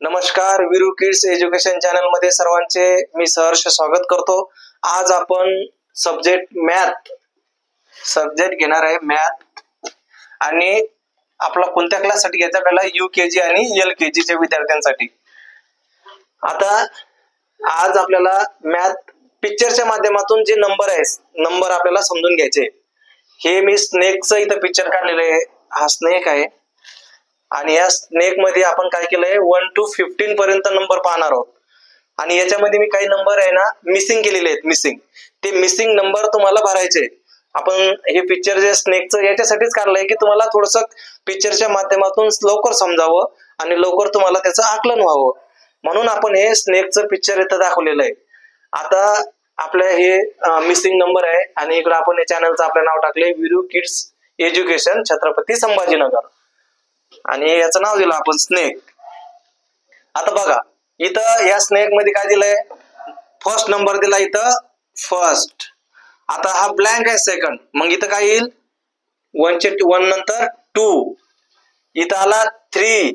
नमस्कार, Veeru kids education channel मध्ये सर्वांचे मी सहर्ष स्वागत करतो। आज आपण सब्जेक्ट घेणार आहे मॅथ आणि आपला कोणत्या क्लास साठी घ्यायचा आपल्याला यूकेजी आणि एलकेजी च्या विद्यार्थ्यांसाठी। आता आज आपल्याला मॅथ पिक्चरच्या माध्यमातून जे नंबर आपल्याला समजून घ्यायचे। हे मी स्नेकचं इथं पिक्चर काढलेलं आहे। हा स्नेक आहे आणि या स्नेक मध्ये आपण काय केलंय 1 to 15 पर्यंत नंबर पाहणार आहोत आणि याच्यामध्ये मी काही नंबर आहे ना मिसिंग केलेले आहेत। ते मिसिंग नंबर तुम्हाला भरायचे। आपण हे पिक्चर जे स्नेकचं याच्यासाठीच काढलंय की तुम्हाला थोडंसं पिक्चरच्या माध्यमातून लवकर समजावं आणि लवकर तुम्हाला त्याचं आकलन व्हावं, म्हणून आपण हे स्नेकचं पिक्चर इथं दाखवलेलं आहे। आता आपल्या हे मिसिंग नंबर आहे आणि इकडे आपण या चॅनलचं आपलं नाव टाकले वीरू किड्स एज्युकेशन छत्रपती संभाजीनगर आणि याचं नाव दिलं आपण स्नेक। आता बघा इथं या स्नेक मध्ये काय दिलंय, फर्स्ट नंबर दिला इथं फर्स्ट। आता हा ब्लँक आहे सेकंड, मग इथं काय येईल 1 नंतर 2, इथं आला 3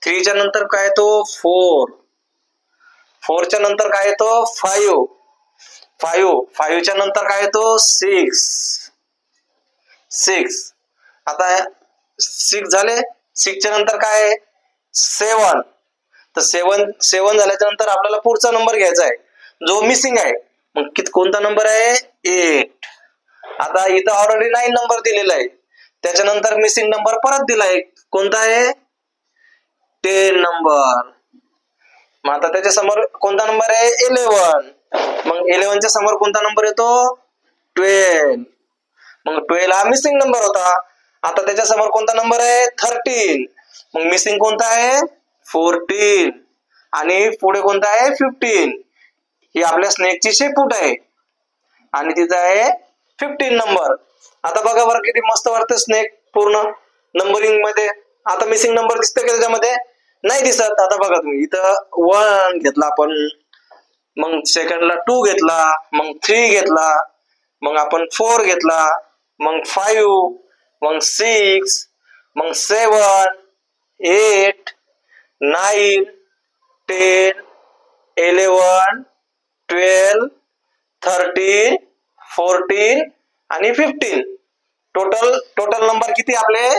च्या नंतर काय येतो 4 च्या नंतर काय येतो 5 च्या नंतर काय येतो 6। आता 6 झाले, 6 च्या नंतर काय आहे 7, तर 7 झाल्याच्या नंतर आपल्याला पुढचा नंबर घ्यायचा आहे जो मिसिंग आहे। मग कोणता नंबर आहे 8। आता इथं ऑलरेडी 9 नंबर दिलेला आहे, त्याच्यानंतर मिसिंग नंबर परत दिलाय कोणता आहे 10 नंबर। मग आता त्याच्या समोर कोणता नंबर आहे 11, मग 11 च्या समोर कोणता नंबर येतो 12, मग 12 हा मिसिंग नंबर होता। आता त्याच्या समोर कोणता नंबर आहे 13, मग मिसिंग कोणता आहे 14 आणि पुढे कोणता आहे 15। ही आपल्या स्नेकची शेपूट आहे आणि तिचा आहे 15 नंबर। आता बघा बरं किती मस्त वाटतं स्नेक पूर्ण नंबरिंग मध्ये। आता मिसिंग नंबर दिसते का त्याच्यामध्ये, नाही दिसत। आता बघा तुम्ही इथं 1 घेतला आपण, मग सेकंडला 2 घेतला, मग 3 घेतला, मग आपण 4 घेतला, मग 5, मग 6, मग 7, 8, 9, 10, 11, 12, 13, 14 आणि 15। टोटल नंबर किती आपले,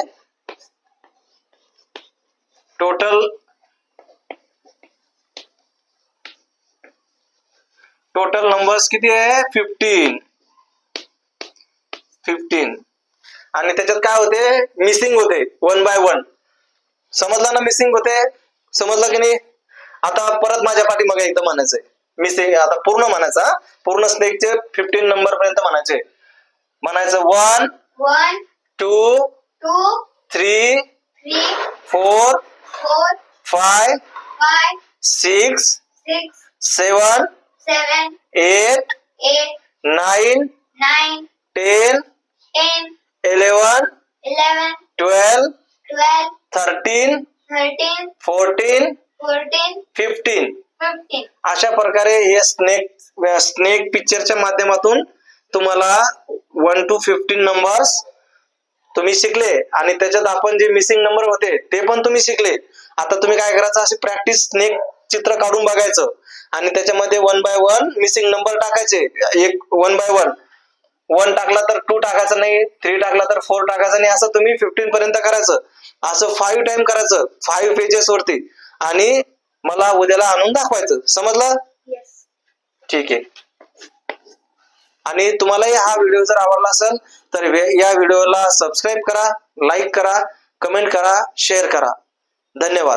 टोटल नंबर्स किती आहे 15 आणि त्याच्यात काय होते मिसिंग होते 1 by 1। समजला ना, मिसिंग होते, समजलं की नाही। आता परत माझ्या पाठीमागे एकदा म्हणायचंय मिसिंग, आता पूर्ण म्हणायचा, पूर्ण स्नेकचे 15 नंबर पर्यंत म्हणायचं 1 2 3 4 5 6 7 8 9 10 11 12 13 14 15। अशा प्रकारे हे स्नेक पिक्चरच्या माध्यमातून तुम्हाला 1 to 15 नंबर्स तुम्ही शिकले आणि त्याच्यात आपण जे मिसिंग नंबर होते ते पण तुम्ही शिकले। आता तुम्ही काय करायचं, अशी प्रॅक्टिस स्नेक चित्र काढून बघायचं आणि त्याच्यामध्ये 1 by 1 मिसिंग नंबर टाकायचे। 1 by 1 टाकला तर 2 टाकायचं नाही, 3 टाकला तर 4 टाकायचं नाही, असं तुम्ही 15 पर्यंत करायचं। असं 5 टाइम करायचं 5 पेजेस वरती आणि मला उद्याला आणून दाखवायचं। समजलं? ठीक आहे। आणि तुम्हालाही हा व्हिडिओ जर आवडला असेल तर या व्हिडिओला सबस्क्राईब करा, लाईक करा, कमेंट करा, शेअर करा। धन्यवाद।